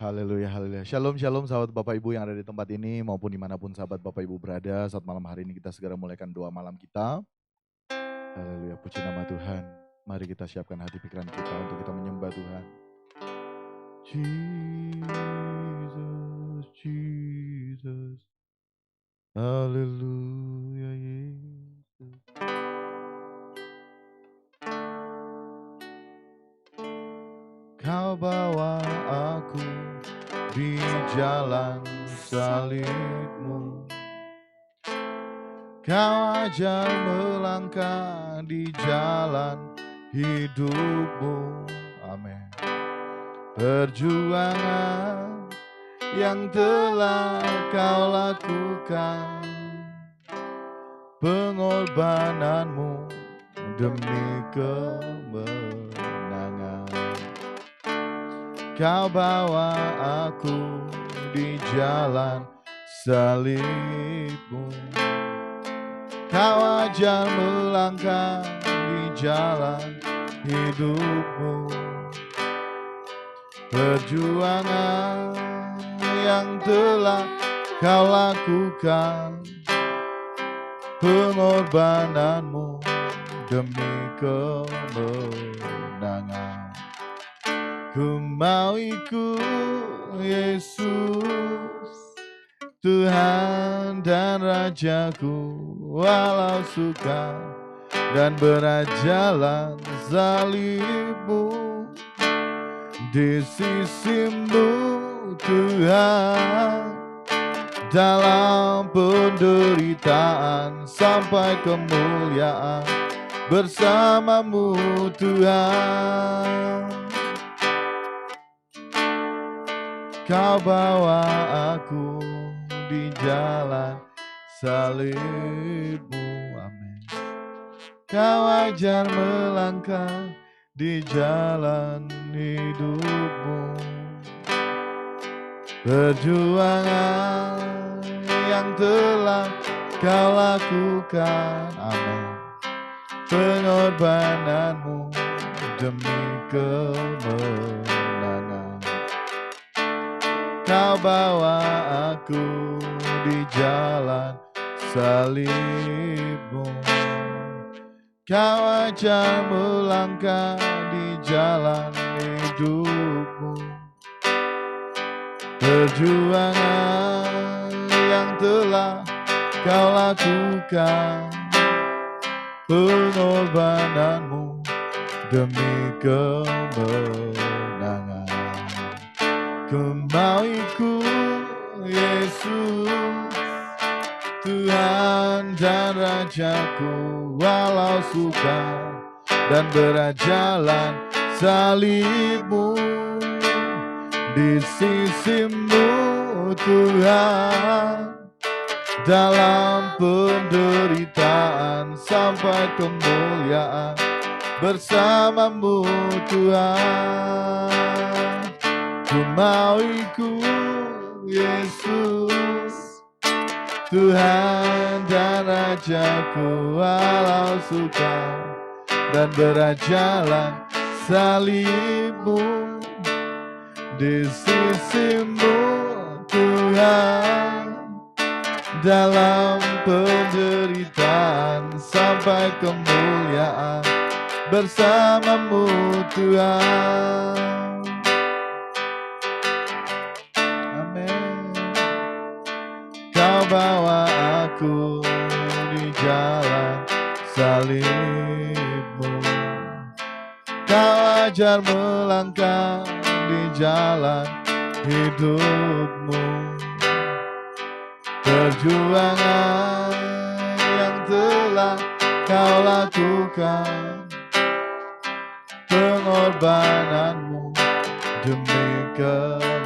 Haleluya, haleluya. Shalom, shalom sahabat Bapak Ibu yang ada di tempat ini maupun dimanapun sahabat Bapak Ibu berada. Saat malam hari ini kita segera mulaikan doa malam kita. Haleluya, puji nama Tuhan. Mari kita siapkan hati pikiran kita untuk kita menyembah Tuhan. Jesus, Jesus. Haleluya Yesus. Kau bawa aku di jalan salib-Mu. Kau ajar melangkah di jalan hidup-Mu. Amin. Perjuangan yang telah Kau lakukan, pengorbanan-Mu demi kemenangan. Kau bawa aku di jalan salib-Mu. Kau ajar melangkah di jalan hidup-Mu. Perjuangan yang telah Kau lakukan, pengorbanan-Mu demi kemenangan. Ku mau ikut Yesus, Tuhan dan Rajaku, walau suka dan berat jalan salib-Mu. Di sisi-Mu Tuhan, dalam penderitaan sampai kemuliaan bersama-Mu Tuhan. Kau bawa aku di jalan salib-Mu. Amin. Kau ajar melangkah di jalan hidup-Mu. Perjuangan yang telah Kau lakukan. Amin. Pengorbanan-Mu demi kemenangan. Kau bawa aku di jalan salib-Mu. Kau ajar melangkah di jalan hidup-Mu. Perjuangan yang telah Kau lakukan, pengorbanan-Mu demi kemenangan. Ku mau ikut Yesus, Tuhan dan Rajaku, walau suka dan berat jalan salib-Mu. Di sisi-Mu Tuhan, dalam penderitaan sampai kemuliaan bersama-Mu Tuhan. Ku mau ikut Yesus, Tuhan dan Rajaku, walau suka dan berat jalan salib-Mu. Di sisi-Mu Tuhan, dalam penderitaan sampai kemuliaan bersama-Mu Tuhan. Kau bawa aku di jalan salib-Mu. Kau ajar melangkah di jalan hidup-Mu. Perjuangan yang telah Kau lakukan, pengorbanan-Mu demi kemenangan.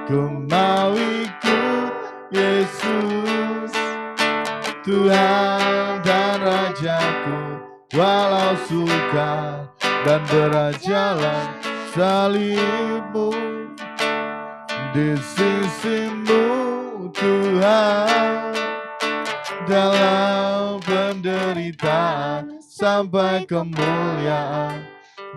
Ku mau ikut Yesus, Tuhan dan Rajaku, walau suka dan berat jalan salib-Mu. Di sisi-Mu Tuhan, dalam penderitaan sampai kemuliaan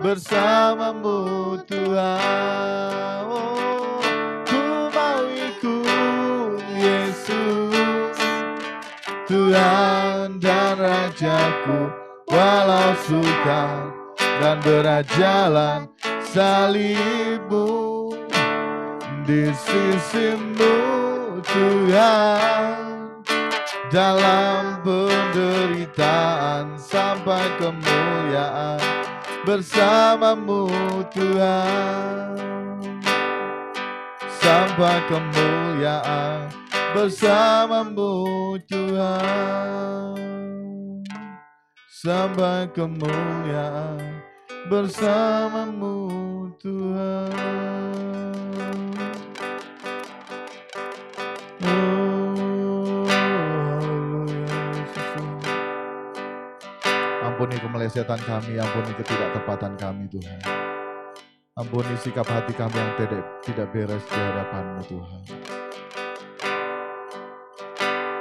bersamamu Tuhan. Oh, ku mau ikut Yesus, Tuhan dan Rajaku, walau sukar dan berat jalan salibmu, di sisimu Tuhan, dalam penderitaan sampai kemuliaan bersamamu Tuhan, sampai kemuliaan bersamamu Tuhan, sampai kemuliaan bersamamu Tuhan. Oh, haleluya Yesus. Ampuni kemelesetan kami, ampuni ketidaktepatan kami Tuhan. Ampuni sikap hati kami yang tidak beres di hadapan-Mu Tuhan.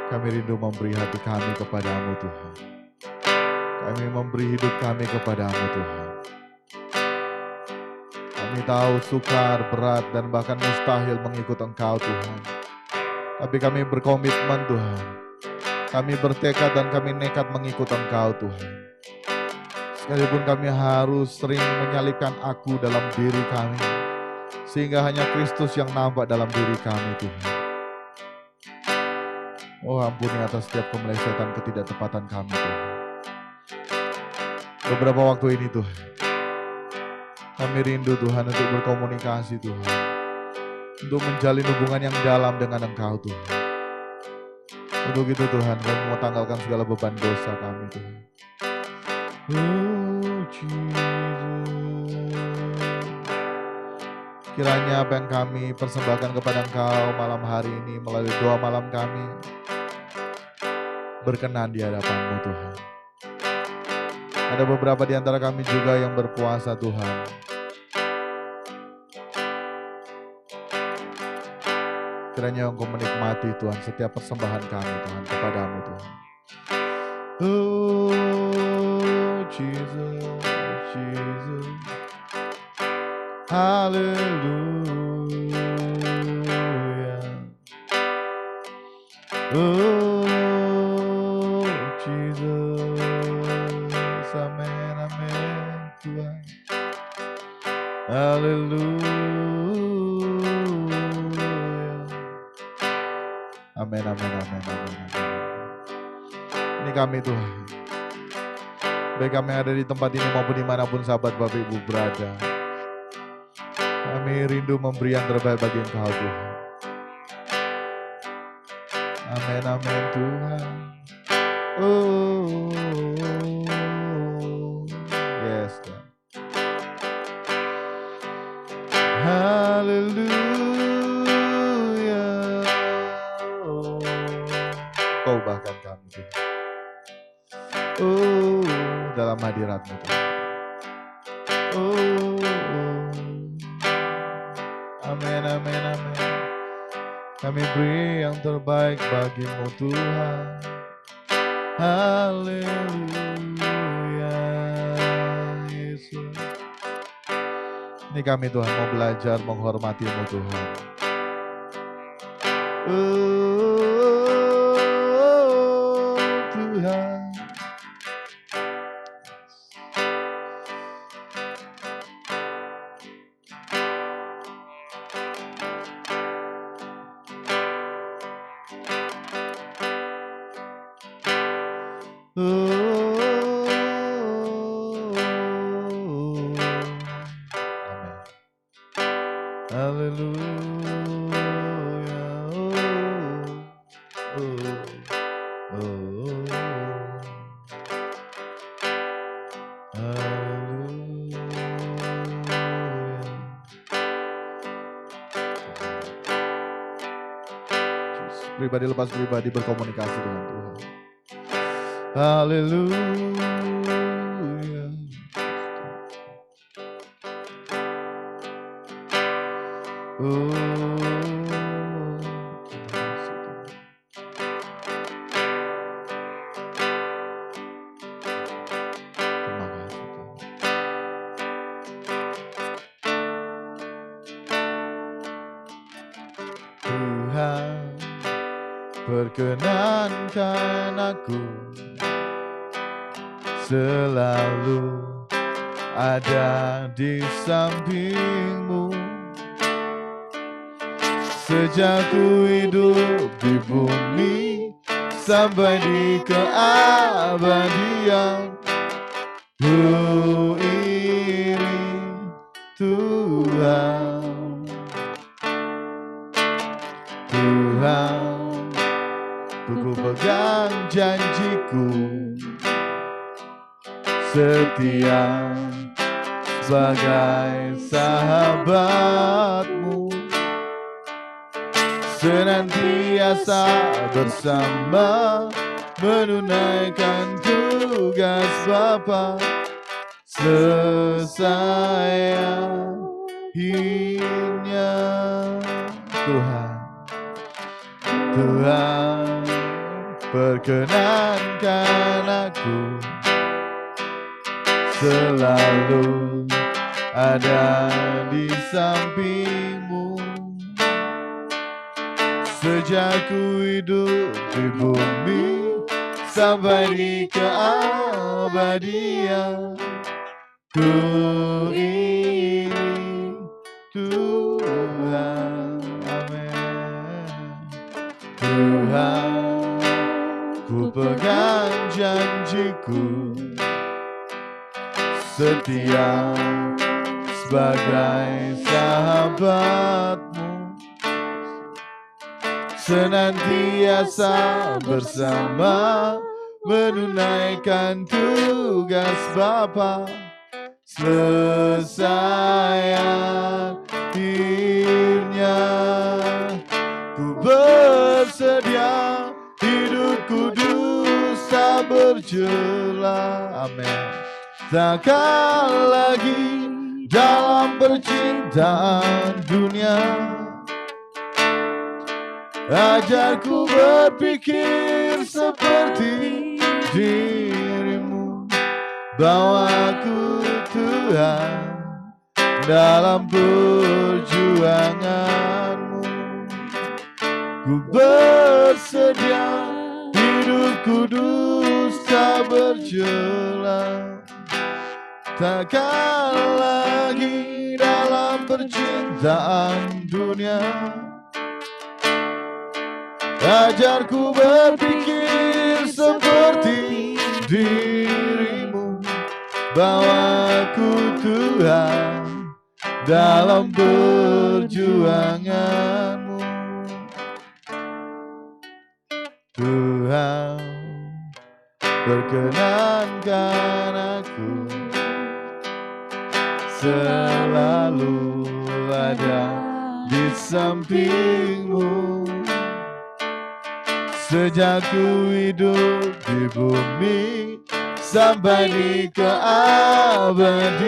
Kami rindu memberi hati kami kepadamu Tuhan. Kami memberi hidup kami kepadamu Tuhan. Kami tahu sukar, berat, dan bahkan mustahil mengikut Engkau Tuhan. Tapi kami berkomitmen Tuhan. Kami bertekad dan kami nekat mengikut Engkau Tuhan. Sekalipun kami harus sering menyalipkan aku dalam diri kami, sehingga hanya Kristus yang nampak dalam diri kami Tuhan. Oh, ampuni atas setiap kemelesetan ketidaktepatan kami Tuhan. Beberapa waktu ini Tuhan, kami rindu Tuhan untuk berkomunikasi Tuhan, untuk menjalin hubungan yang dalam dengan Engkau Tuhan. Untuk itu Tuhan, kami mau tanggalkan segala beban dosa kami Tuhan. Oh Jesus, kiranya apa yang kami persembahkan kepada Engkau malam hari ini melalui doa malam kami berkenan di hadapan-Mu Tuhan. Ada beberapa di antara kami juga yang berpuasa Tuhan. Kiranya Engkau menikmati Tuhan setiap persembahan kami Tuhan kepadamu Tuhan. Oh Jesus, Jesus, haleluya. Oh Jesus, amin, amin Tuhan. Haleluya. Amin, amin, amin, amin, amin. Ini kami Tuhan. Baik kami yang ada di tempat ini maupun dimanapun sahabat Bapak Ibu berada. Kami rindu memberi yang terbaik bagi Engkau Tuhan. Amin, amin Tuhan. Oh, yes God. Haleluya. Oh, Kau bahkan kami Tuhan. Oh, dalam hadirat-Mu Tuhan. Oh, amin, amin, amin. Kami beri yang terbaik bagi-Mu Tuhan. Haleluya Yesus. Ini kami Tuhan mau belajar menghormati-Mu Tuhan. Oh Tuhan. Pribadi lepas pribadi berkomunikasi dengan Tuhan. Haleluya. Tuhan, perkenankan aku selalu ada di sampingmu. Sejak ku hidup di bumi sampai di keabadian, ku iring Tuhan. Tuhan, ku pegang janjiku setia sebagai sahabatmu, senantiasa bersama menunaikan tugas Bapa selesai akhirnya. Tuhan, Tuhan, perkenankan aku selalu ada di sampingmu. Sejak ku hidup di bumi sampai di keabadian, ku iring Tuhan. Amin. Tuhan, ku pegang janjiku setia sebagai sahabatmu, senantiasa bersama menunaikan tugas Bapa selesai akhirnya. Ku bersedia hidup kudus tak bercela. Amin. Takkan lagi dalam percintaan dunia. Ajarku berpikir seperti dirimu. Bawaku Tuhan dalam perjuanganmu. Ku bersedia hidup kudus tak bercela. Takkan lagi dalam percintaan dunia. Ajarku berpikir seperti dirimu. Bawaku Tuhan dalam perjuanganmu. Tuhan, perkenankan aku selalu ada di sampingmu. Sejak ku hidup di bumi sampai di keabadian,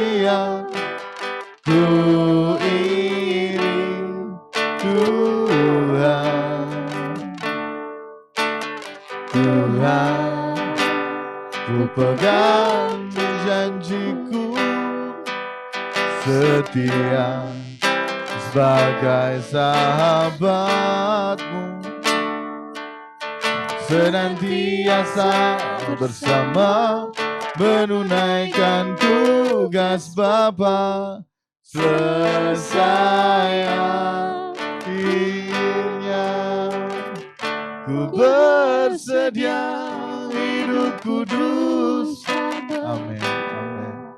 ku iring Tuhan. Tuhan, ku pegang janjiku setia sebagai sahabatmu, senantiasa bersama menunaikan tugas Bapa selesai akhirnya. Ku bersedia hidup kudus. Amin, amin.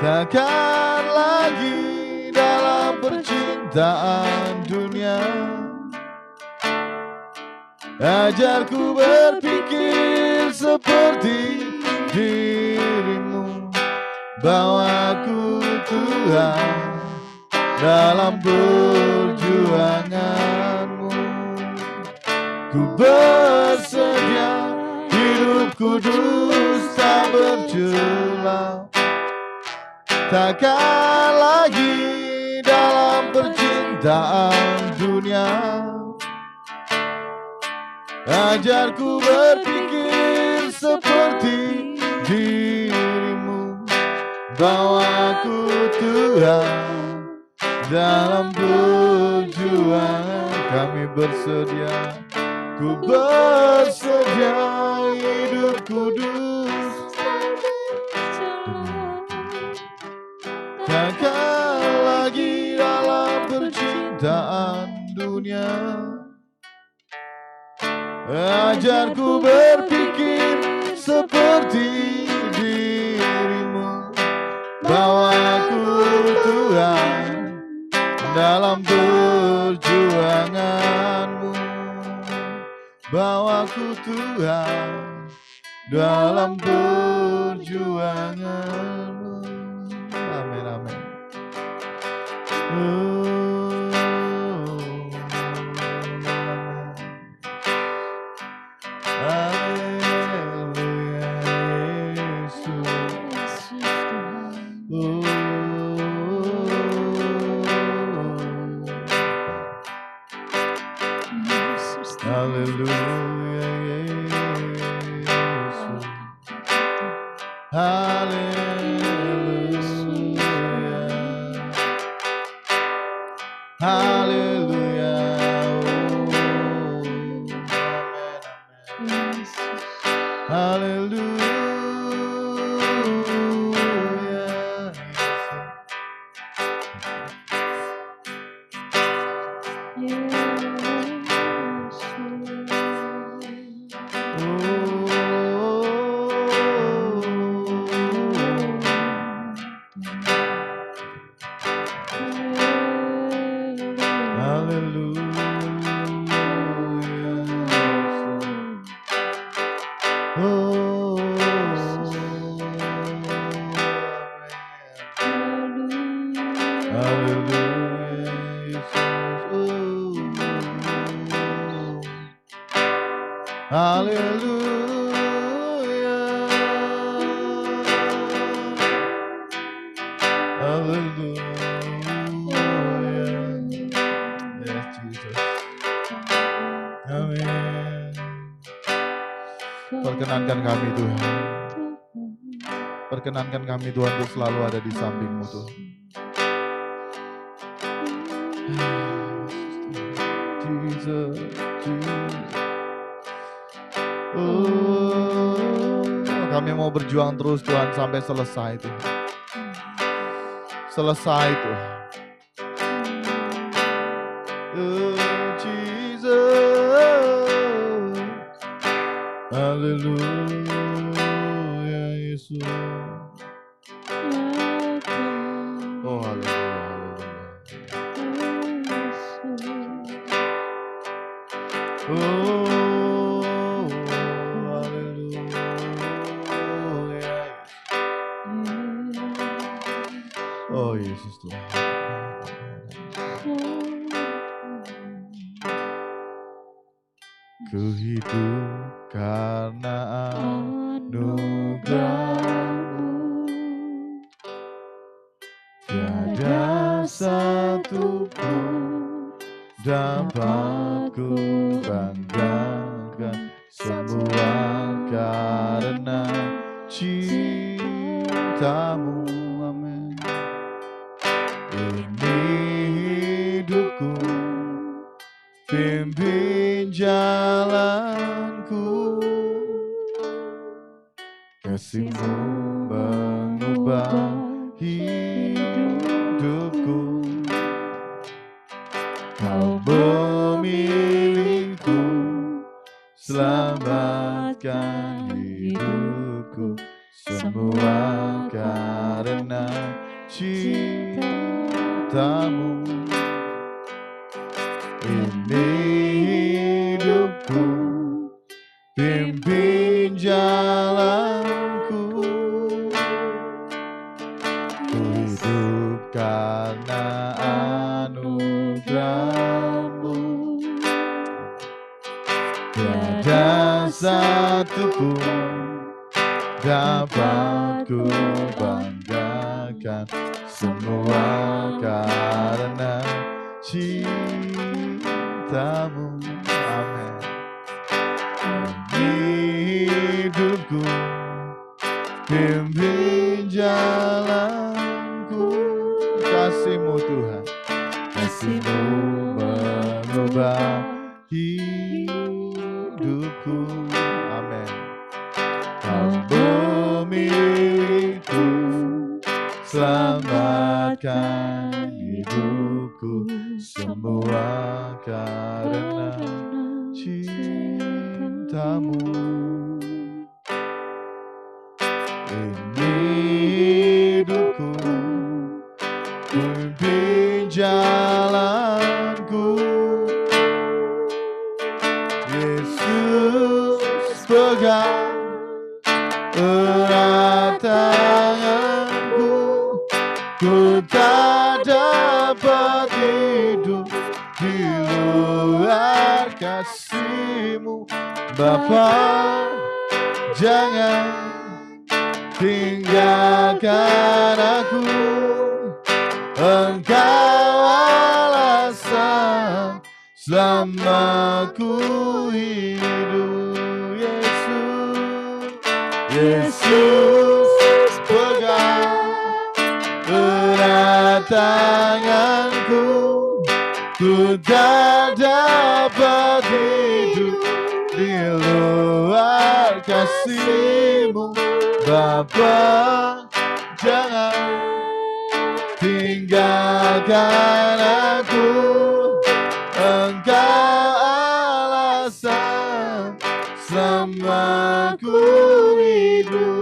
Takkan lagi dalam percintaan dunia. Ajarku berpikir seperti dirimu. Bawaku Tuhan dalam perjuanganmu. Ku bersedia hidup kudus tak bercela. Takkan lagi dalam percintaan dunia. Ajarku berpikir seperti dirimu. Bawaku Tuhan dalam perjuangan kami bersedia. Ku bersedia hidup kudus, takkan lagi dalam percintaan dunia. Ajarku berpikir seperti dirimu, bawaku Tuhan dalam perjuanganmu, bawaku Tuhan dalam perjuanganmu. Amin, amin. Perkenankan kami Tuhan, perkenankan kami Tuhan untuk selalu ada di samping-Mu Tuhan. Jesus, Jesus. Kami mau berjuang terus Tuhan sampai selesai Tuhan. Selesai Tuhan. Jesus. Haleluya Yesus. Oh haleluya. Oh haleluya. Oh Yesus Tuhan. Ku hidup karena anugerah-Mu, tiada satu pun dapat ku banggakan, semua karena cinta-Mu. Amin. Ini hidupku, pimpin jalanku, kasih-Mu mengubah hidupku. Kau memilihku, selamatkan hidupku, semua karena cinta-Mu. Ini hidupku, pimpin jalanku, ku hidup karena anugerah-Mu, tiada satu pun dapat ku banggakan, semua karena cinta-Mu. Amin. Hidupku, pimpin jalanku, kasih-Mu Tuhan, kasih-Mu mengubah hidupku. Amin. Kau pemilikku, selamatkan hidupku, semua karena cintamu. Ini hidupku, pimpin jalanku. Yesus pegang erat tanganku, ku tak dapat hidup di luar kasih-Mu. Bapa, jangan tinggalkan aku, Engkau alasan selama ku hidup. Yesus pegang erat tanganku, ku tak dapat hidup di luar kasih-Mu. Bapa, jangan tinggalkan aku, Engkau alasan selama ku hidup.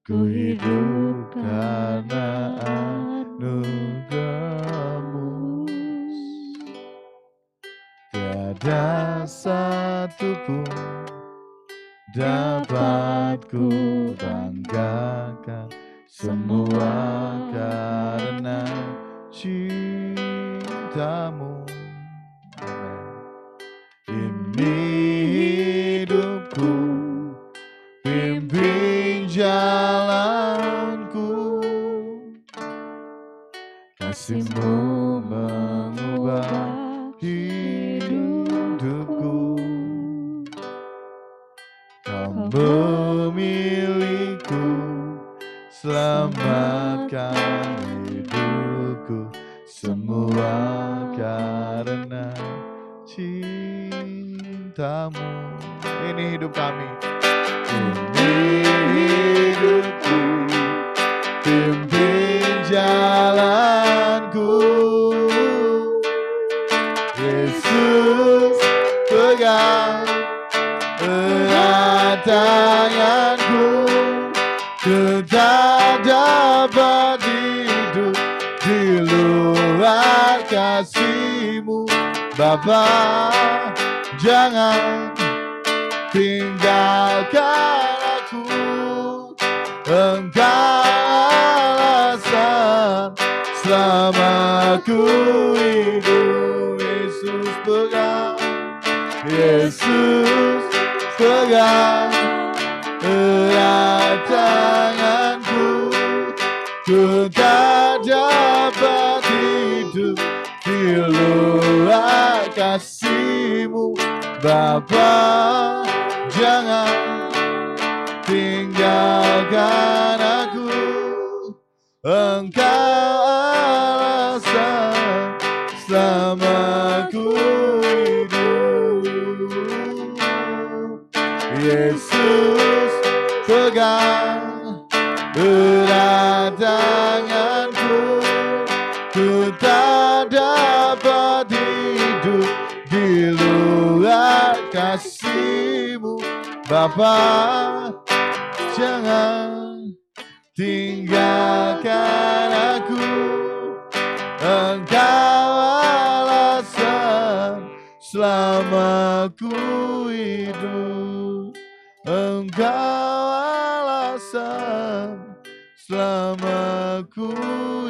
Ku hidup karena anugerah-Mu. Tiada satu pun dapat ku banggakan, semua karena cinta-Mu. Ini hidupku, pimpin jalanku. Kasih-Mu mengubah hidupku. Kau memilihku, selamatkan hidupku, semua karena cinta-Mu. Ini hidup kami, ini hidupku, pimpin jalanku. Yesus pegang erat tanganku, ku tak dapat hidup di luar kasih-Mu. Bapa, jangan tinggalkan aku, Engkau alasan selama ku hidup. Yesus pegang erat tanganku, ku tak dapat hidup di luar kasih-Mu. Bapa, jangan tinggalkan aku, Engkau alasan selama ku hidup. Yesus pegang erat tanganku, ku tak dapat hidup di luar kasih-Mu. Bapa, jangan tinggalkan aku, Engkau alasan selama ku hidup. Engkau alasan selama ku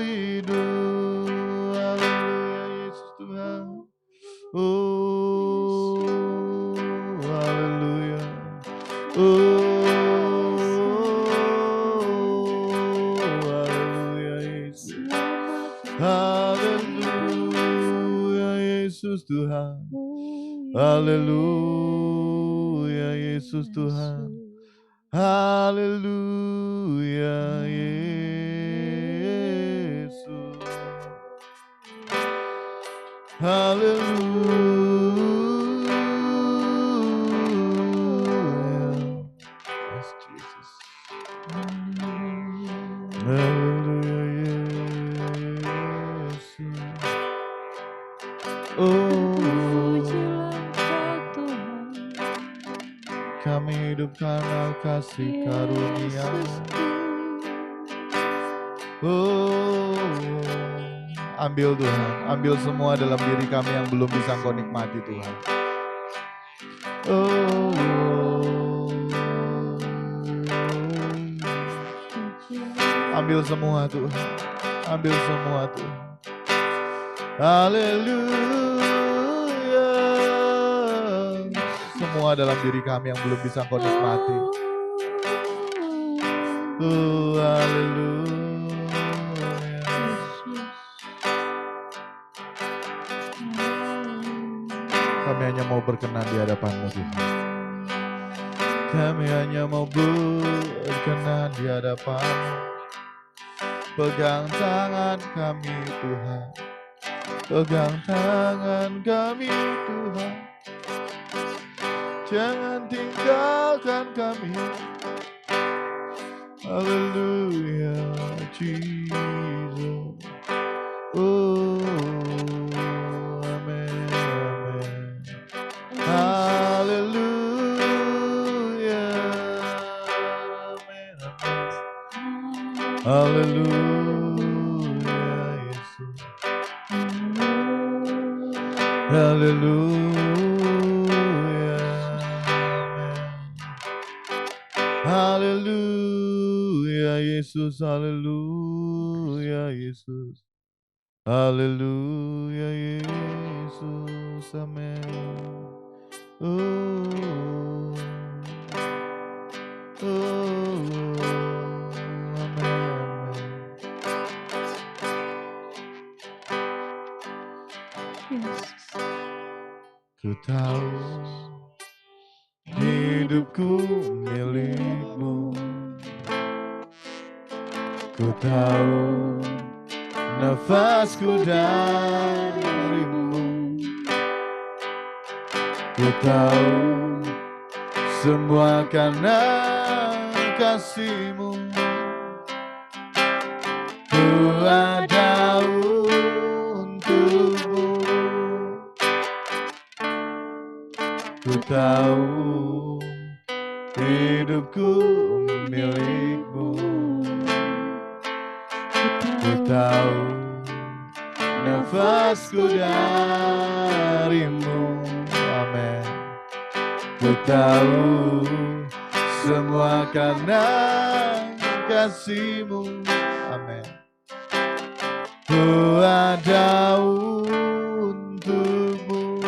hidup. Haleluya Yesus Tuhan. Oh, haleluya. Oh, haleluya Yesus. Haleluya Yesus Tuhan. Haleluya Yesus Tuhan. Haleluya Yesus. Hallelujah. Yes, Jesus. Hallelujah, Yesus. Kami hidup karena kasih karunia. Ambil Tuhan, ambil semua dalam diri kami yang belum bisa Kau nikmati Tuhan. Ambil semua Tuhan, ambil semua Tuhan. Haleluya. Semua dalam diri kami yang belum bisa Kau nikmati. Haleluya. Kami hanya mau berkenan di hadapan-Mu Tuhan. Kami hanya mau berkenan di hadapan-Mu. Pegang tangan kami Tuhan. Pegang tangan kami Tuhan. Jangan tinggalkan kami. Haleluya, Jesus. Oh, amen, amen. Haleluya, amen, amen. Haleluya, Yesus. Haleluya, amen. Haleluya, Yesus. Haleluya, Yesus. Haleluya, Yesus. Amen. Amen. Ku tahu hidupku milik-Mu. Ku tahu nafasku dari-Mu. Ku tahu semua karena kasih-Mu. Ku ada untuk-Mu. Ku tahu hidupku milik-Mu. Ku tahu nafasku dari-Mu. Amin. Ku tahu semua karena kasih-Mu. Amin. Ku ada untuk-Mu.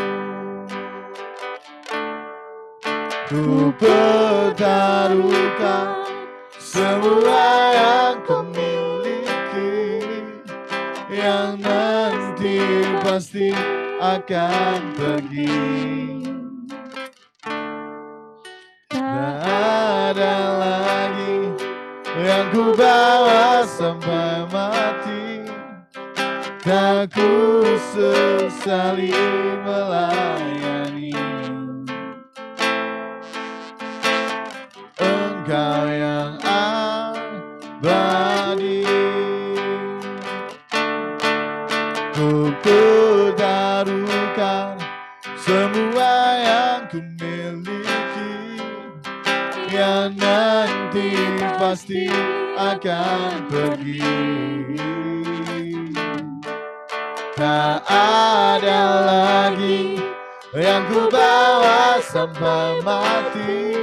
Ku pertaruhkan semua yang ku miliki, yang nanti pasti akan pergi. Tak ada lagi yang ku bawa sampai mati. Tak ku sesali melayani Engkau yang abadi. Ku pertaruhkan semua yang ku miliki, yang nanti pasti akan pergi. Tak ada lagi yang ku bawa sampai mati.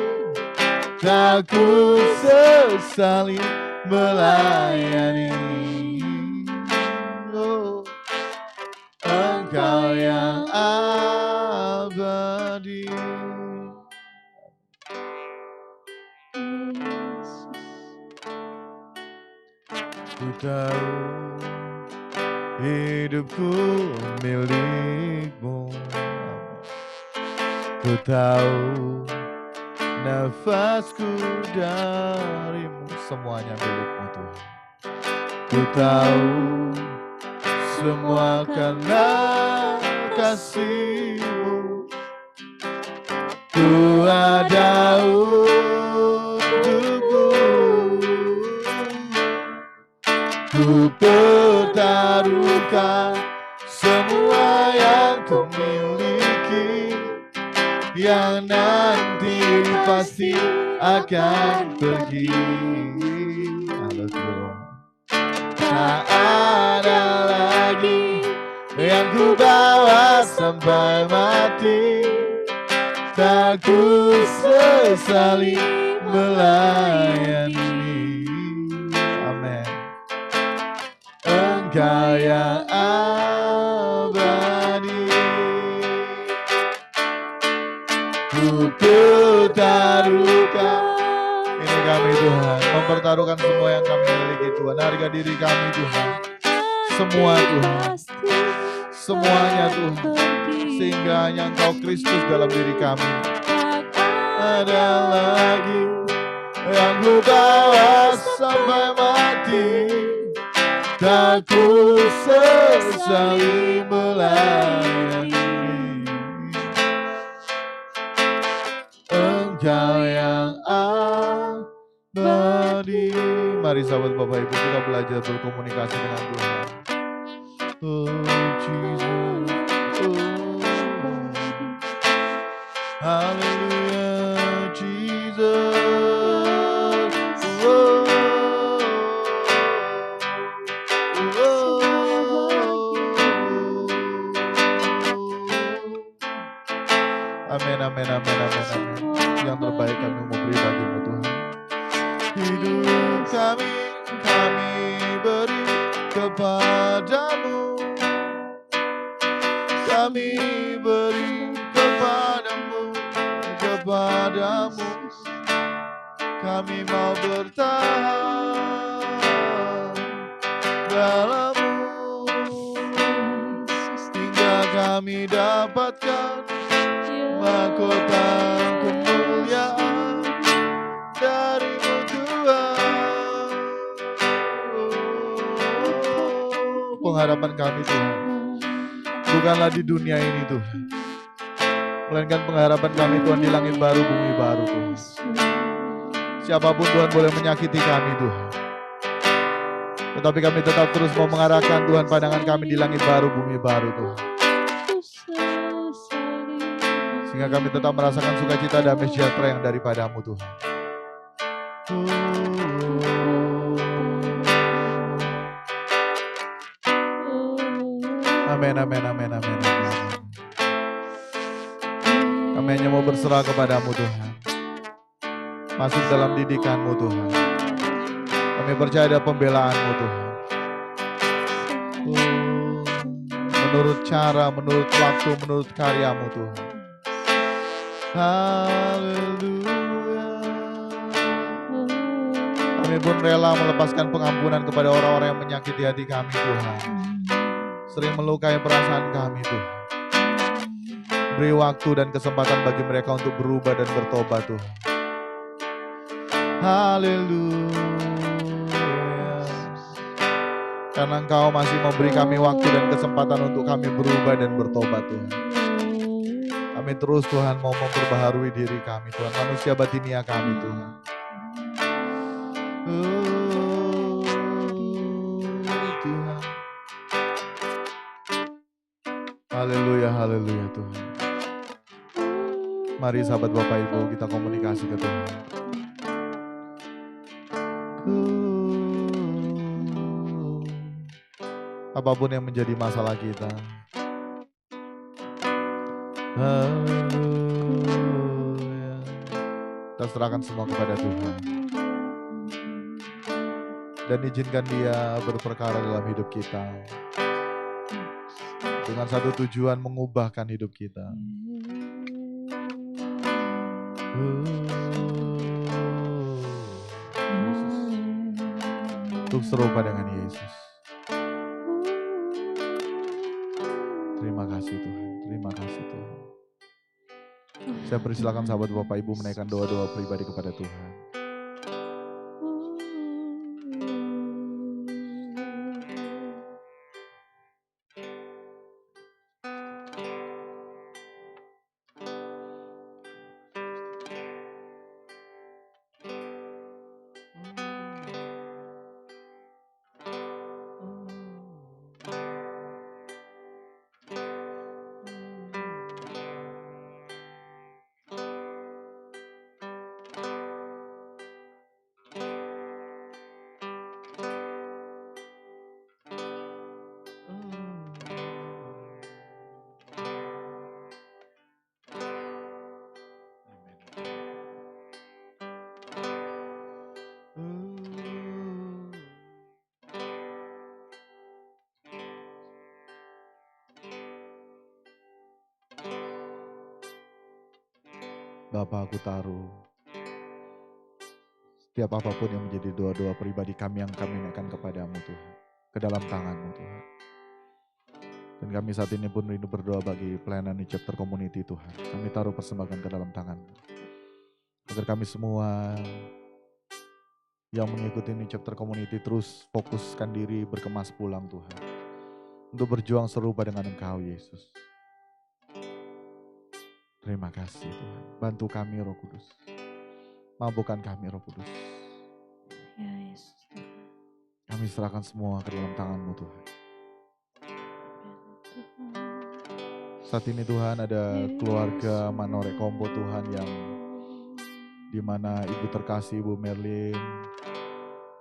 Tak ku sesali melayani Engkau yang abadi. Ku tahu hidupku milik-Mu. Ku tahu nafasku dari-Mu. Semuanya milik-Mu Tuhan. Ku tahu semua karena kasih-Mu. Ku ada untukmu, ku pertaruhkan semua yang ku miliki, yang nanti pasti akan pergi. Tak ada lagi yang ku bawa sampai mati, tak ku sesali melayani. Amin. Engkau yang abadi, ku pertaruhkan. Ini kami Tuhan, mempertaruhkan semua yang kami miliki Tuhan. Harga diri kami Tuhan, semua Tuhan, semuanya Tuhan, sehingga hanya Engkau Kristus dalam diri kami. Ada lagi yang ku bawa sampai mati, tak ku sesali melayani. Engkau yang abadi. Mari sahabat Bapak Ibu, kita belajar berkomunikasi dengan Tuhan. Oh Jesus, oh hallelujah Jesus, oh, oh. Amin, amin, amin, amin, amin. Yang terbaik kami mau beri bagi-Mu Tuhan. Hidup kami beri kepadamu, kami beri kepadamu, kepadamu. Kami mau bertahan dalam-Mu hingga kami dapatkan mahkota kemuliaan dari-Mu Tuhan. Pengharapan kami Tuhan bukanlah di dunia ini Tuhan, melainkan pengharapan kami Tuhan di langit baru, bumi baru Tuhan. Siapapun Tuhan boleh menyakiti kami Tuhan, tetapi kami tetap terus mau mengarahkan Tuhan pandangan kami di langit baru, bumi baru Tuhan. Sehingga kami tetap merasakan sukacita damai sejahtera yang daripada-Mu Tuhan. Amin, amin, amin, amin, amin. Kami hanya mau berserah kepada-Mu Tuhan. Masuk dalam didikan-Mu Tuhan. Kami percaya ada pembelaan-Mu Tuhan. Menurut cara, menurut waktu, menurut karya-Mu Tuhan. Haleluya. Kami pun rela melepaskan pengampunan kepada orang-orang yang menyakiti hati kami Tuhan, sering melukai perasaan kami Tuhan. Beri waktu dan kesempatan bagi mereka untuk berubah dan bertobat Tuhan. Haleluya. Karena Engkau masih memberi kami waktu dan kesempatan untuk kami berubah dan bertobat Tuhan. Kami terus Tuhan mau memperbaharui diri kami Tuhan, manusia batinia kami Tuhan. Tuhan. Haleluya, haleluya Tuhan. Mari sahabat Bapak Ibu kita komunikasi ke Tuhan. Apapun yang menjadi masalah kita, haleluya, kita serahkan semua kepada Tuhan. Dan izinkan Dia berperkara dalam hidup kita, dengan satu tujuan mengubahkan hidup kita. Untuk serupa dengan Yesus. Terima kasih Tuhan, terima kasih Tuhan. Saya persilakan sahabat Bapak Ibu menaikkan doa-doa pribadi kepada Tuhan. Bapa, aku taruh setiap apapun yang menjadi doa-doa pribadi kami yang kami naikkan kepadamu Tuhan. Ke dalam tanganmu Tuhan. Dan kami saat ini pun rindu berdoa bagi pelayanan di chapter community Tuhan. Kami taruh persembahan ke dalam tangan-Mu. Agar kami semua yang mengikuti ini chapter community terus fokuskan diri berkemas pulang Tuhan. Untuk berjuang serupa dengan Engkau Yesus. Terima kasih Tuhan. Bantu kami Roh Kudus. Mampukan kami Roh Kudus. Ya Yesus. Kami serahkan semua ke dalam tangan-Mu Tuhan. Saat ini Tuhan ada keluarga Manore Kombo Tuhan yang dimana Ibu terkasih Ibu Merlin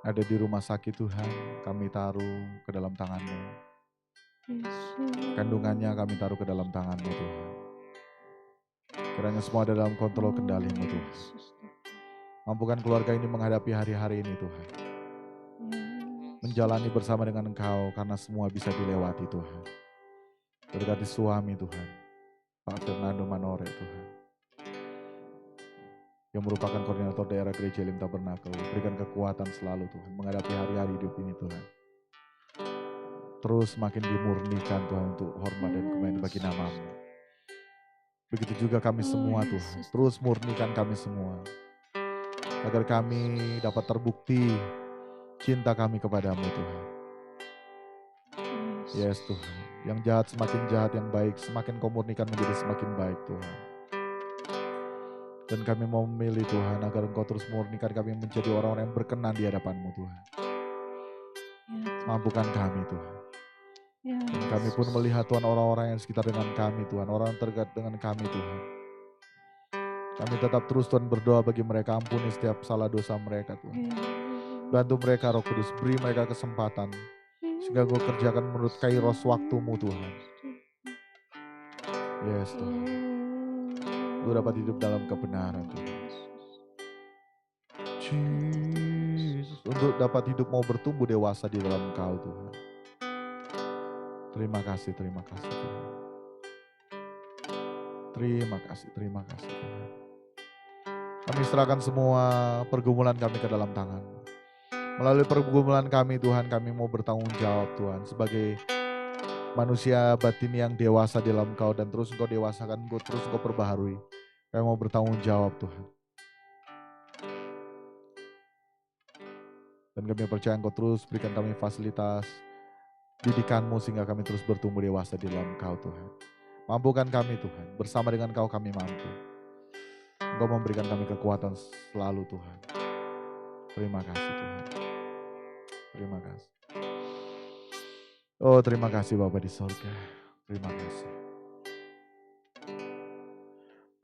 ada di rumah sakit Tuhan. Kami taruh ke dalam tangan-Mu. Kandungannya kami taruh ke dalam tangan-Mu Tuhan. Kiranya semua ada dalam kontrol kendali-Mu Tuhan. Mampukan keluarga ini menghadapi hari-hari ini Tuhan. Menjalani bersama dengan Engkau karena semua bisa dilewati Tuhan. Berkati suami Tuhan, Pak Fernando Manore Tuhan. Yang merupakan koordinator daerah Gereja Elim Tabernakel. Berikan kekuatan selalu Tuhan menghadapi hari-hari hidup ini Tuhan. Terus makin dimurnikan Tuhan untuk hormat dan kemuliaan bagi nama-Mu. Begitu juga kami semua Tuhan. Terus murnikan kami semua. Agar kami dapat terbukti cinta kami kepadamu Tuhan. Yes Tuhan. Yang jahat semakin jahat, yang baik semakin Kau murnikan menjadi semakin baik Tuhan. Dan kami mau memilih Tuhan agar Engkau terus murnikan kami menjadi orang-orang yang berkenan di hadapan-Mu Tuhan. Mampukan kami Tuhan. Dan kami pun melihat Tuhan orang-orang yang sekitar dengan kami Tuhan. Orang terdekat dengan kami Tuhan. Kami tetap terus Tuhan berdoa bagi mereka. Ampuni setiap salah dosa mereka Tuhan. Bantu mereka Roh Kudus. Beri mereka kesempatan. Sehingga Engkau kerjakan menurut kairos waktu-Mu Tuhan. Yes Tuhan. Lu dapat hidup dalam kebenaran Tuhan. Jesus. Untuk dapat hidup mau bertumbuh dewasa di dalam Engkau Tuhan. Terima kasih Tuhan. Terima kasih Tuhan. Kami serahkan semua pergumulan kami ke dalam tangan. Melalui pergumulan kami Tuhan, kami mau bertanggung jawab Tuhan. Sebagai manusia batin yang dewasa di dalam Engkau dan terus Engkau dewasakan, terus Engkau perbaharui. Kami mau bertanggung jawab Tuhan. Dan kami percaya Engkau terus berikan kami fasilitas didikan-Mu sehingga kami terus bertumbuh dewasa di dalam Engkau Tuhan. Mampukan kami Tuhan, bersama dengan Engkau kami mampu. Engkau memberikan kami kekuatan selalu Tuhan. Terima kasih Tuhan. Terima kasih. Oh terima kasih Bapa di surga. Terima kasih.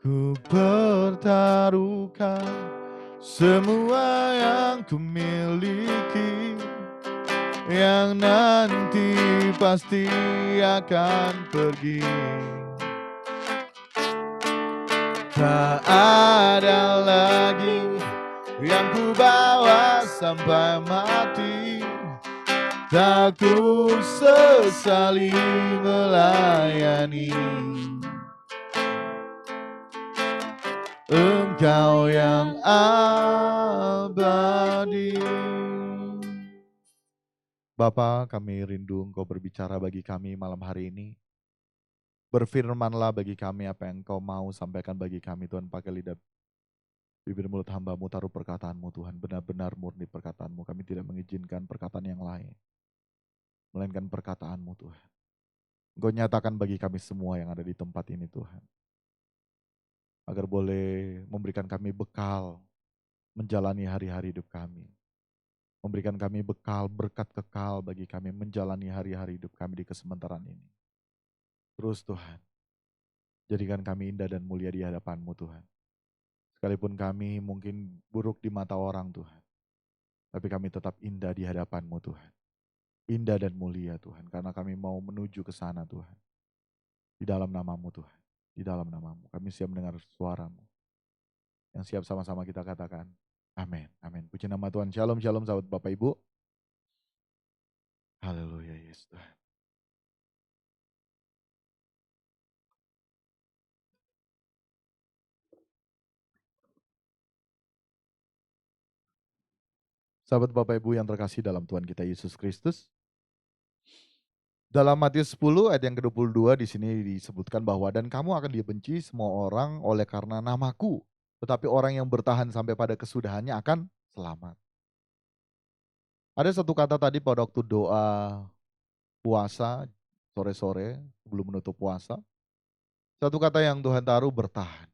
Ku pertaruhkan semua yang ku miliki, yang nanti pasti akan pergi. Tak ada lagi yang ku bawa sampai mati. Tak ku sesali melayani Engkau yang abadi. Bapa, kami rindu Engkau berbicara bagi kami malam hari ini. Berfirmanlah bagi kami apa yang Engkau mau sampaikan bagi kami Tuhan. Pakai lidah bibir mulut hamba-Mu, taruh perkataan-Mu Tuhan. Benar-benar murni perkataan-Mu. Kami tidak mengizinkan perkataan yang lain. Melainkan perkataan-Mu Tuhan. Engkau nyatakan bagi kami semua yang ada di tempat ini Tuhan. Agar boleh memberikan kami bekal menjalani hari-hari hidup kami. Memberikan kami bekal, berkat kekal bagi kami menjalani hari-hari hidup kami di kesementaraan ini. Terus Tuhan, jadikan kami indah dan mulia di hadapan-Mu Tuhan. Sekalipun kami mungkin buruk di mata orang Tuhan. Tapi kami tetap indah di hadapan-Mu Tuhan. Indah dan mulia Tuhan, karena kami mau menuju ke sana Tuhan. Di dalam nama-Mu Tuhan, di dalam nama-Mu. Kami siap mendengar suara-Mu. Yang siap sama-sama kita katakan, amin, amin. Puji nama Tuhan. Shalom, shalom sahabat Bapak Ibu. Haleluya Yesus Tuhan. Sahabat Bapak Ibu yang terkasih dalam Tuhan kita Yesus Kristus. Dalam Matius 10 ayat yang ke-22 di sini disebutkan bahwa dan kamu akan dibenci semua orang oleh karena namaku, tetapi orang yang bertahan sampai pada kesudahannya akan selamat. Ada satu kata tadi pada waktu doa puasa sore-sore sebelum menutup puasa. Satu kata yang Tuhan taruh bertahan.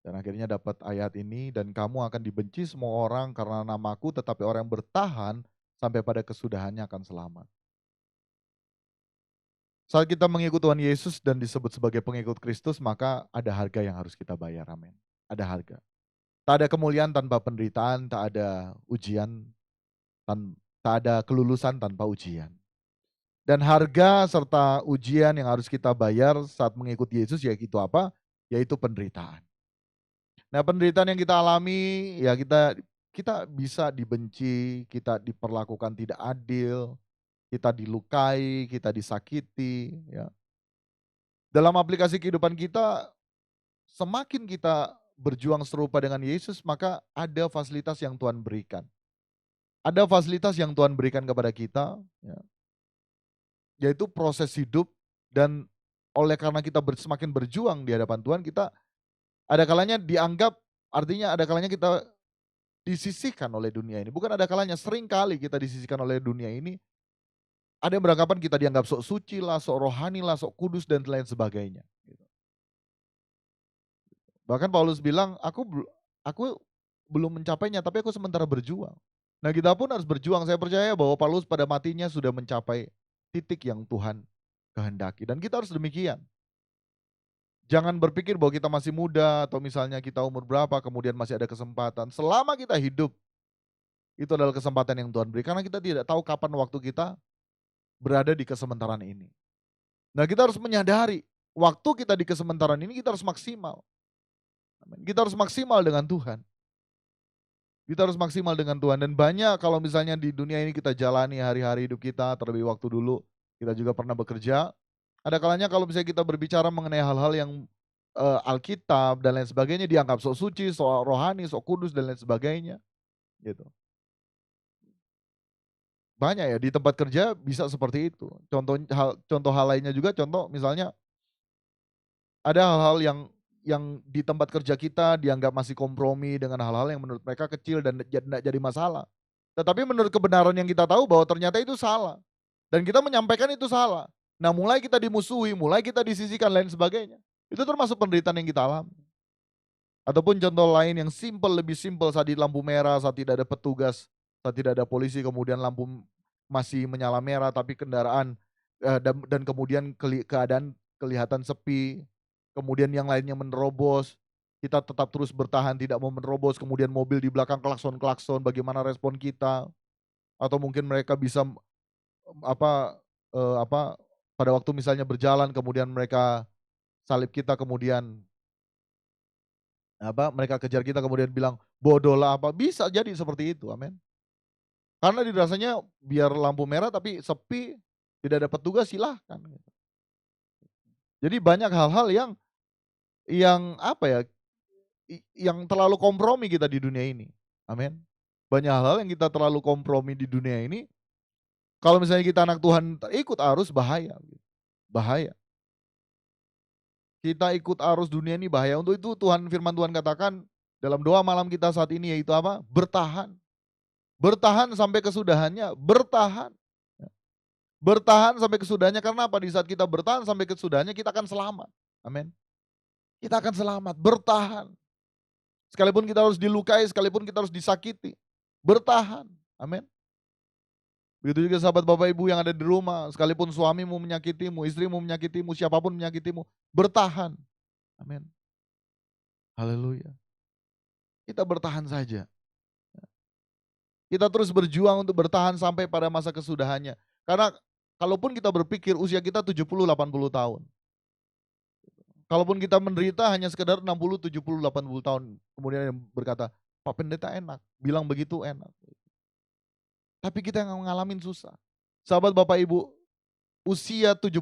Dan akhirnya dapat ayat ini dan kamu akan dibenci semua orang karena namaku, tetapi orang yang bertahan sampai pada kesudahannya akan selamat. Saat kita mengikut Tuhan Yesus dan disebut sebagai pengikut Kristus, maka ada harga yang harus kita bayar, amin. Ada harga. Tak ada kemuliaan tanpa penderitaan, tak ada ujian, tak ada kelulusan tanpa ujian. Dan harga serta ujian yang harus kita bayar saat mengikut Yesus yaitu apa? Yaitu penderitaan. Nah, penderitaan yang kita alami, ya kita bisa dibenci, kita diperlakukan tidak adil, kita dilukai, kita disakiti, ya. Dalam aplikasi kehidupan kita, semakin kita berjuang serupa dengan Yesus, maka ada fasilitas yang Tuhan berikan. Ada fasilitas yang Tuhan berikan kepada kita, ya, yaitu proses hidup dan oleh karena kita semakin berjuang di hadapan Tuhan, kita ada kalanya dianggap, artinya ada kalanya kita disisihkan oleh dunia ini. Bukan ada kalanya, sering kali kita disisihkan oleh dunia ini. Ada yang beranggapan kita dianggap sok suci lah, sok rohani lah, sok kudus dan lain sebagainya. Bahkan Paulus bilang, aku belum mencapainya, tapi aku sementara berjuang. Nah, kita pun harus berjuang. Saya percaya bahwa Paulus pada matinya sudah mencapai titik yang Tuhan kehendaki. Dan kita harus demikian. Jangan berpikir bahwa kita masih muda atau misalnya kita umur berapa kemudian masih ada kesempatan. Selama kita hidup, itu adalah kesempatan yang Tuhan beri. Karena kita tidak tahu kapan waktu kita berada di kesementaraan ini. Nah, kita harus menyadari waktu kita di kesementaraan ini kita harus maksimal. Kita harus maksimal dengan Tuhan. Kita harus maksimal dengan Tuhan. Dan banyak kalau misalnya di dunia ini kita jalani hari-hari hidup kita, terlebih waktu dulu kita juga pernah bekerja. Ada kalanya kalau misalnya kita berbicara mengenai hal-hal yang Alkitab dan lain sebagainya dianggap sok suci, sok rohani, sok kudus dan lain sebagainya. Gitu. Banyak ya di tempat kerja bisa seperti itu. Contoh hal lainnya juga, contoh misalnya ada hal-hal yang di tempat kerja kita dianggap masih kompromi dengan hal-hal yang menurut mereka kecil dan tidak jadi masalah. Tetapi menurut kebenaran yang kita tahu bahwa ternyata itu salah. Dan kita menyampaikan itu salah. Nah, mulai kita dimusuhi, mulai kita disisihkan lain sebagainya. Itu termasuk penderitaan yang kita alami. Ataupun contoh lain yang lebih simpel saat di lampu merah, saat tidak ada petugas, saat tidak ada polisi, kemudian lampu masih menyala merah tapi kendaraan dan kemudian keadaan kelihatan sepi, kemudian yang lainnya menerobos, kita tetap terus bertahan tidak mau menerobos, kemudian mobil di belakang klakson-klakson, bagaimana respon kita? Atau mungkin mereka bisa apa apa pada waktu misalnya berjalan kemudian mereka salib kita, kemudian mereka kejar kita kemudian bilang bodoh lah apa, bisa jadi seperti itu, amin. Karena dirasanya biar lampu merah tapi sepi, tidak ada petugas silahkan. Jadi banyak hal-hal yang apa ya, yang terlalu kompromi kita di dunia ini, amin. Banyak hal-hal yang kita terlalu kompromi di dunia ini, kalau misalnya kita anak Tuhan ikut arus bahaya, bahaya. Kita ikut arus dunia ini bahaya. Untuk itu firman Tuhan katakan dalam doa malam kita saat ini yaitu apa? Bertahan. Bertahan sampai kesudahannya, bertahan. Bertahan sampai kesudahannya, karena apa? Di saat kita bertahan sampai kesudahannya kita akan selamat. Amin. Kita akan selamat, bertahan. Sekalipun kita harus dilukai, sekalipun kita harus disakiti, bertahan. Amin. Begitu juga sahabat Bapak Ibu yang ada di rumah, sekalipun suamimu menyakitimu, istrimu menyakitimu, siapapun menyakitimu, bertahan. Amin. Haleluya. Kita bertahan saja. Kita terus berjuang untuk bertahan sampai pada masa kesudahannya. Karena kalaupun kita berpikir usia kita 70-80 tahun. Kalaupun kita menderita hanya sekedar 60, 70, 80 tahun. Kemudian yang berkata, Pak Pendeta enak, bilang begitu enak. Tapi kita yang ngalamin susah. Sahabat Bapak Ibu, usia 70-80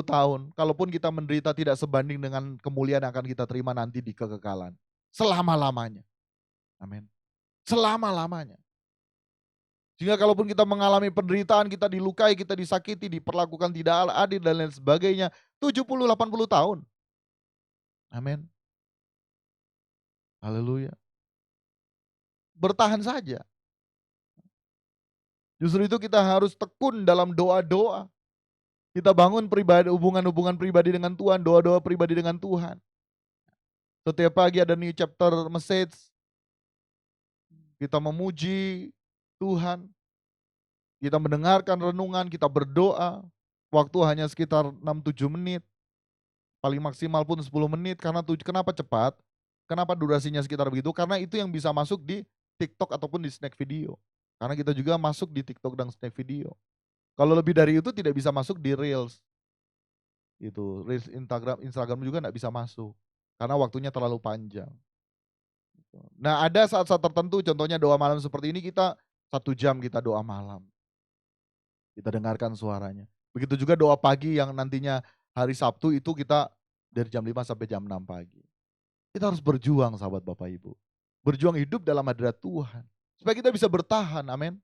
tahun, kalaupun kita menderita tidak sebanding dengan kemuliaan yang akan kita terima nanti di kekekalan. Selama-lamanya. Amin. Selama-lamanya. Sehingga kalaupun kita mengalami penderitaan, kita dilukai, kita disakiti, diperlakukan tidak adil dan lain sebagainya, 70, 80 tahun. Amin. Haleluya. Bertahan saja. Justru itu kita harus tekun dalam doa-doa. Kita bangun hubungan-hubungan pribadi dengan Tuhan, doa-doa pribadi dengan Tuhan. Setiap pagi ada new chapter message, kita memuji Tuhan, kita mendengarkan renungan, kita berdoa. Waktu hanya sekitar 6-7 menit, paling maksimal pun 10 menit. Kenapa cepat? Kenapa durasinya sekitar begitu? Karena itu yang bisa masuk di TikTok ataupun di snack video. Karena kita juga masuk di TikTok dan snack video. Kalau lebih dari itu tidak bisa masuk di Reels. Itu Reels Instagram juga nggak bisa masuk. Karena waktunya terlalu panjang. Nah, ada saat-saat tertentu, contohnya doa malam seperti ini, kita 1 jam kita doa malam. Kita dengarkan suaranya. Begitu juga doa pagi yang nantinya hari Sabtu itu kita dari jam 5 sampai jam 6 pagi. Kita harus berjuang sahabat Bapak Ibu. Berjuang hidup dalam hadirat Tuhan. Supaya kita bisa bertahan, amin.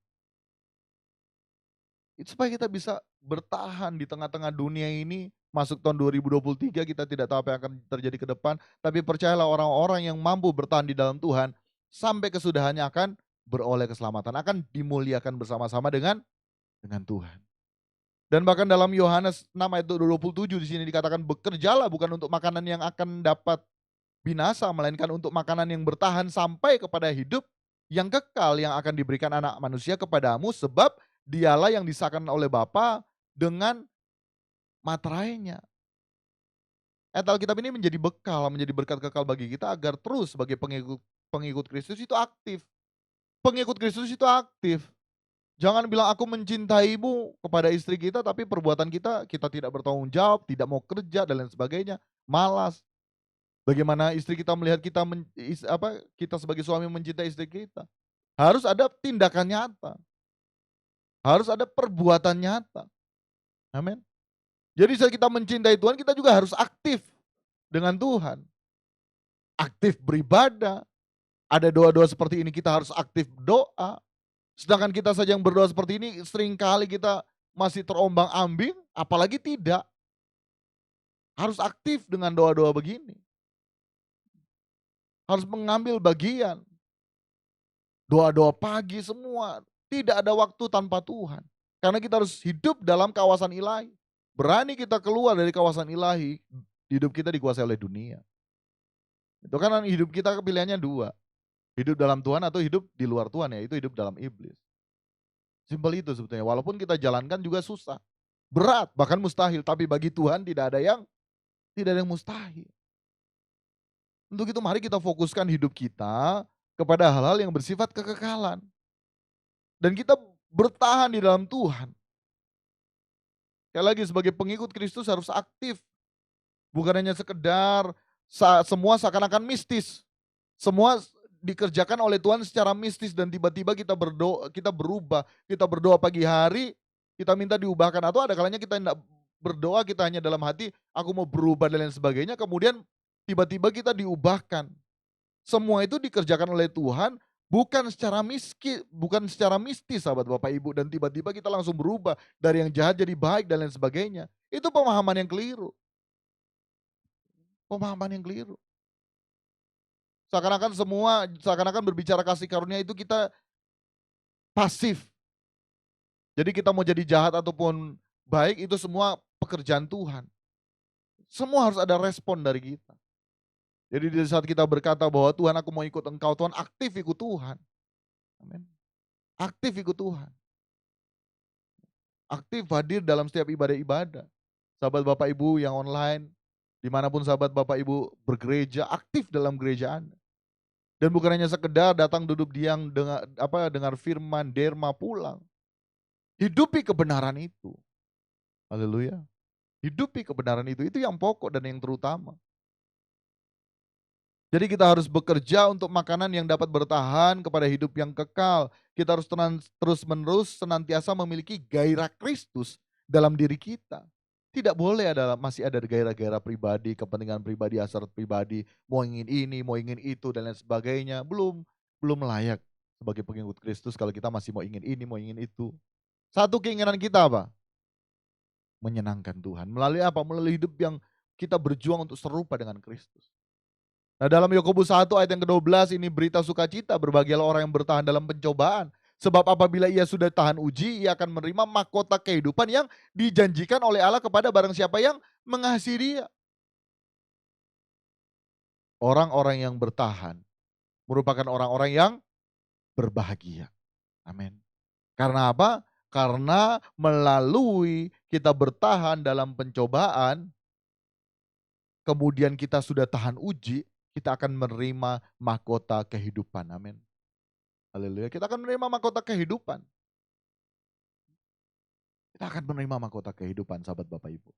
Supaya kita bisa bertahan di tengah-tengah dunia ini. Masuk tahun 2023 kita tidak tahu apa yang akan terjadi ke depan. Tapi percayalah orang-orang yang mampu bertahan di dalam Tuhan. Sampai kesudahannya akan beroleh keselamatan. Akan dimuliakan bersama-sama dengan Tuhan. Dan bahkan dalam Yohanes 6 ayat 27 di sini dikatakan bekerjalah bukan untuk makanan yang akan dapat binasa, melainkan untuk makanan yang bertahan sampai kepada hidup yang kekal yang akan diberikan anak manusia kepadamu, sebab dialah yang disahkan oleh Bapa dengan materainya. Ayat Alkitab ini menjadi bekal, menjadi berkat kekal bagi kita agar terus sebagai pengikut Kristus itu aktif. Pengikut Kristus itu aktif. Jangan bilang aku mencintaimu kepada istri kita, tapi perbuatan kita tidak bertanggung jawab, tidak mau kerja dan lain sebagainya, malas. Bagaimana istri kita melihat kita sebagai suami mencintai istri kita? Harus ada tindakan nyata, harus ada perbuatan nyata. Amin. Jadi saat kita mencintai Tuhan, kita juga harus aktif dengan Tuhan. Aktif beribadah. Ada doa-doa seperti ini kita harus aktif doa. Sedangkan kita saja yang berdoa seperti ini, seringkali kita masih terombang-ambing, apalagi tidak. Harus aktif dengan doa-doa begini. Harus mengambil bagian. Doa-doa pagi semua. Tidak ada waktu tanpa Tuhan. Karena kita harus hidup dalam kawasan ilahi. Berani kita keluar dari kawasan ilahi, hidup kita dikuasai oleh dunia. Itu kan hidup kita pilihannya 2. Hidup dalam Tuhan atau hidup di luar Tuhan, yaitu hidup dalam iblis. Simpel itu sebetulnya, walaupun kita jalankan juga susah. Berat, bahkan mustahil. Tapi bagi Tuhan tidak ada yang mustahil. Untuk itu mari kita fokuskan hidup kita kepada hal-hal yang bersifat kekekalan. Dan kita bertahan di dalam Tuhan. Sekali lagi sebagai pengikut Kristus harus aktif. Bukan hanya sekedar semua seakan-akan mistis. Semua dikerjakan oleh Tuhan secara mistis dan tiba-tiba kita berubah. Kita berdoa pagi hari, kita minta diubahkan. Atau ada kalanya kita tidak berdoa, kita hanya dalam hati, aku mau berubah dan lain sebagainya. Kemudian tiba-tiba kita diubahkan. Semua itu dikerjakan oleh Tuhan bukan secara mistis sahabat Bapak Ibu, dan tiba-tiba kita langsung berubah dari yang jahat jadi baik dan lain sebagainya. Itu pemahaman yang keliru. Pemahaman yang keliru. Seakan-akan berbicara kasih karunia itu kita pasif. Jadi kita mau jadi jahat ataupun baik itu semua pekerjaan Tuhan. Semua harus ada respon dari kita. Jadi di saat kita berkata bahwa Tuhan aku mau ikut Engkau, Tuhan aktif ikut Tuhan. Amin. Aktif ikut Tuhan. Aktif hadir dalam setiap ibadah-ibadah. Sahabat Bapak Ibu yang online, dimanapun sahabat Bapak Ibu bergereja, aktif dalam gereja Anda. Dan bukan hanya sekedar datang duduk diam dengar firman, derma pulang. Hidupi kebenaran itu. Haleluya. Hidupi kebenaran itu yang pokok dan yang terutama. Jadi kita harus bekerja untuk makanan yang dapat bertahan kepada hidup yang kekal. Kita harus terus-menerus senantiasa memiliki gairah Kristus dalam diri kita. Tidak boleh masih ada gairah-gairah pribadi, kepentingan pribadi, hasrat pribadi, mau ingin ini, mau ingin itu dan lain sebagainya. Belum layak. sebagai pengikut Kristus kalau kita masih mau ingin ini, mau ingin itu. Satu keinginan kita apa? Menyenangkan Tuhan. Melalui apa? Melalui hidup yang kita berjuang untuk serupa dengan Kristus. Nah, dalam Yakobus 1 ayat yang ke-12 ini berita sukacita, berbahagialah orang yang bertahan dalam pencobaan. Sebab apabila ia sudah tahan uji, ia akan menerima mahkota kehidupan yang dijanjikan oleh Allah kepada barang siapa yang mengasihi dia. Orang-orang yang bertahan merupakan orang-orang yang berbahagia. Amin. Karena apa? Karena melalui kita bertahan dalam pencobaan, kemudian kita sudah tahan uji, kita akan menerima mahkota kehidupan. Amin. Haleluya. Kita akan menerima mahkota kehidupan. Kita akan menerima mahkota kehidupan, sahabat Bapak Ibu.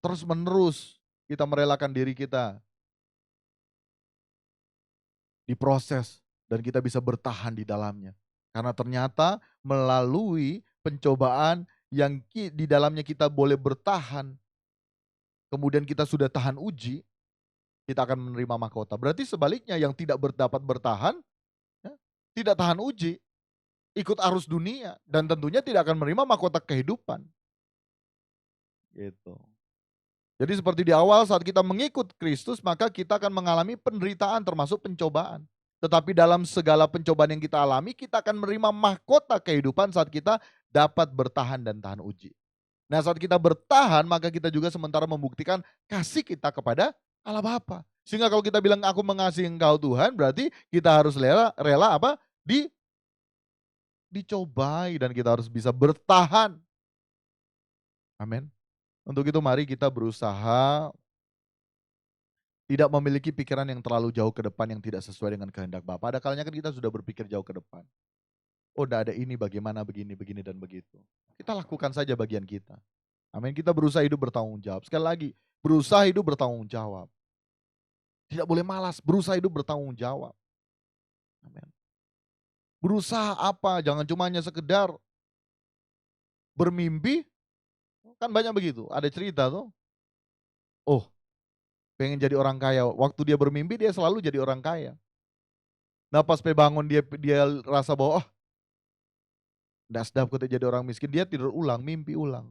Terus menerus kita merelakan diri kita diproses dan kita bisa bertahan di dalamnya. Karena ternyata melalui pencobaan yang di dalamnya kita boleh bertahan, kemudian kita sudah tahan uji, kita akan menerima mahkota. Berarti sebaliknya yang tidak dapat bertahan, ya, tidak tahan uji, ikut arus dunia, dan tentunya tidak akan menerima mahkota kehidupan. Gitu. Jadi seperti di awal saat kita mengikut Kristus, maka kita akan mengalami penderitaan termasuk pencobaan. Tetapi dalam segala pencobaan yang kita alami, kita akan menerima mahkota kehidupan saat kita dapat bertahan dan tahan uji. Nah, saat kita bertahan, maka kita juga sementara membuktikan kasih kita kepada Allah Bapa. Sehingga kalau kita bilang aku mengasihi Engkau Tuhan, berarti kita harus rela apa? Dicobai dan kita harus bisa bertahan. Amin. Untuk itu mari kita berusaha tidak memiliki pikiran yang terlalu jauh ke depan yang tidak sesuai dengan kehendak Bapa. Ada kalanya kan kita sudah berpikir jauh ke depan. Oh, udah ada ini bagaimana begini, begini dan begitu. Kita lakukan saja bagian kita. Amin. Kita berusaha hidup bertanggung jawab. Sekali lagi, berusaha hidup bertanggung jawab. Tidak boleh malas, berusaha hidup bertanggung jawab. Amin. Berusaha apa? Jangan cuma hanya sekedar bermimpi. Kan banyak begitu. Ada cerita tuh. Oh, pengen jadi orang kaya. Waktu dia bermimpi dia selalu jadi orang kaya. Nah, pas bangun dia rasa bahwa oh, nggak sedap ketika jadi orang miskin, dia tidur ulang, mimpi ulang.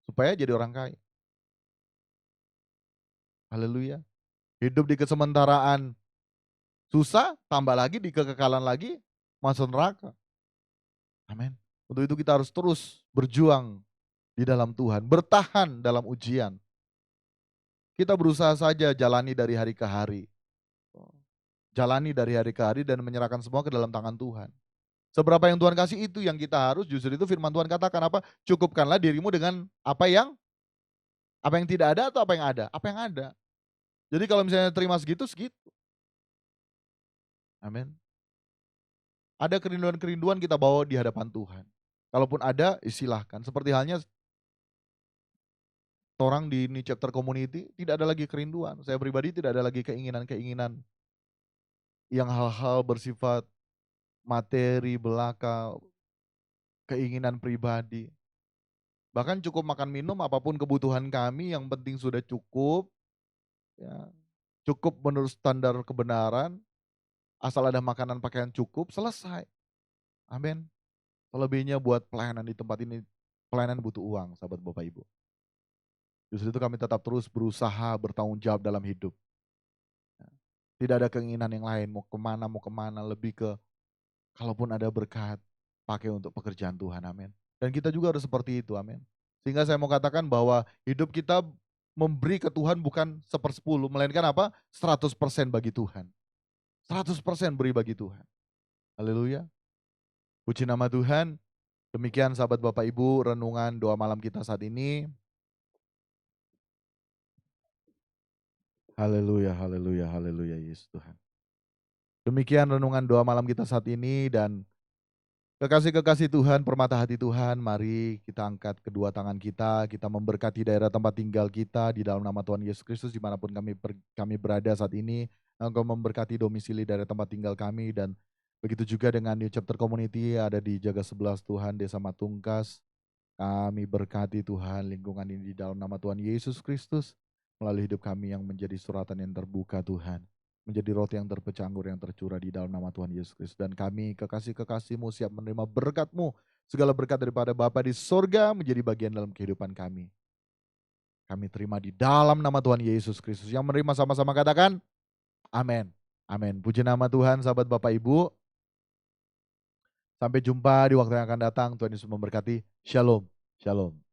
Supaya jadi orang kaya. Haleluya. Hidup di kesementaraan susah, tambah lagi di kekekalan lagi, masuk neraka. Amin. Untuk itu kita harus terus berjuang di dalam Tuhan, bertahan dalam ujian. Kita berusaha saja jalani dari hari ke hari. Jalani dari hari ke hari dan menyerahkan semua ke dalam tangan Tuhan. Seberapa yang Tuhan kasih itu yang kita harus, justru itu firman Tuhan katakan apa? Cukupkanlah dirimu dengan apa yang tidak ada atau apa yang ada? Apa yang ada. Jadi kalau misalnya terima segitu, segitu. Amin. Ada kerinduan-kerinduan kita bawa di hadapan Tuhan. Kalaupun ada, silahkan. Seperti halnya orang di New Chapter Community, tidak ada lagi kerinduan. Saya pribadi tidak ada lagi keinginan-keinginan yang hal-hal bersifat materi, belaka, keinginan pribadi. Bahkan cukup makan minum, apapun kebutuhan kami, yang penting sudah cukup. Ya, cukup menurut standar kebenaran, asal ada makanan pakaian cukup, selesai. Amin. Selebihnya buat pelayanan di tempat ini, pelayanan butuh uang, sahabat Bapak Ibu. Justru itu kami tetap terus berusaha bertanggung jawab dalam hidup. Tidak ada keinginan yang lain, mau kemana, lebih ke kalaupun ada berkat, pakai untuk pekerjaan Tuhan, amin. Dan kita juga harus seperti itu, amin. Sehingga saya mau katakan bahwa hidup kita memberi ke Tuhan bukan 1/10, melainkan apa? 100% bagi Tuhan. 100% beri bagi Tuhan. Haleluya. Puji nama Tuhan. Demikian sahabat Bapak Ibu, renungan doa malam kita saat ini. Haleluya, haleluya, haleluya, Yesus Tuhan. Demikian renungan doa malam kita saat ini, dan kekasih-kekasih Tuhan, permata hati Tuhan, mari kita angkat kedua tangan kita memberkati daerah tempat tinggal kita di dalam nama Tuhan Yesus Kristus dimanapun kami berada saat ini. Engkau memberkati domisili daerah tempat tinggal kami, dan begitu juga dengan New Chapter Community ada di Jaga 11 Tuhan, Desa Matungkas. Kami berkati Tuhan lingkungan ini di dalam nama Tuhan Yesus Kristus melalui hidup kami yang menjadi suratan yang terbuka Tuhan. menjadi roti yang terpecah, anggur yang tercurah di dalam nama Tuhan Yesus Kristus. Dan kami kekasih-kekasih-Mu siap menerima berkat-Mu, segala berkat daripada Bapa di sorga menjadi bagian dalam kehidupan kami. Kami terima di dalam nama Tuhan Yesus Kristus. Yang menerima sama-sama katakan, amin. Amin. Puji nama Tuhan, sahabat Bapak Ibu. Sampai jumpa di waktu yang akan datang. Tuhan Yesus memberkati. Shalom. Shalom.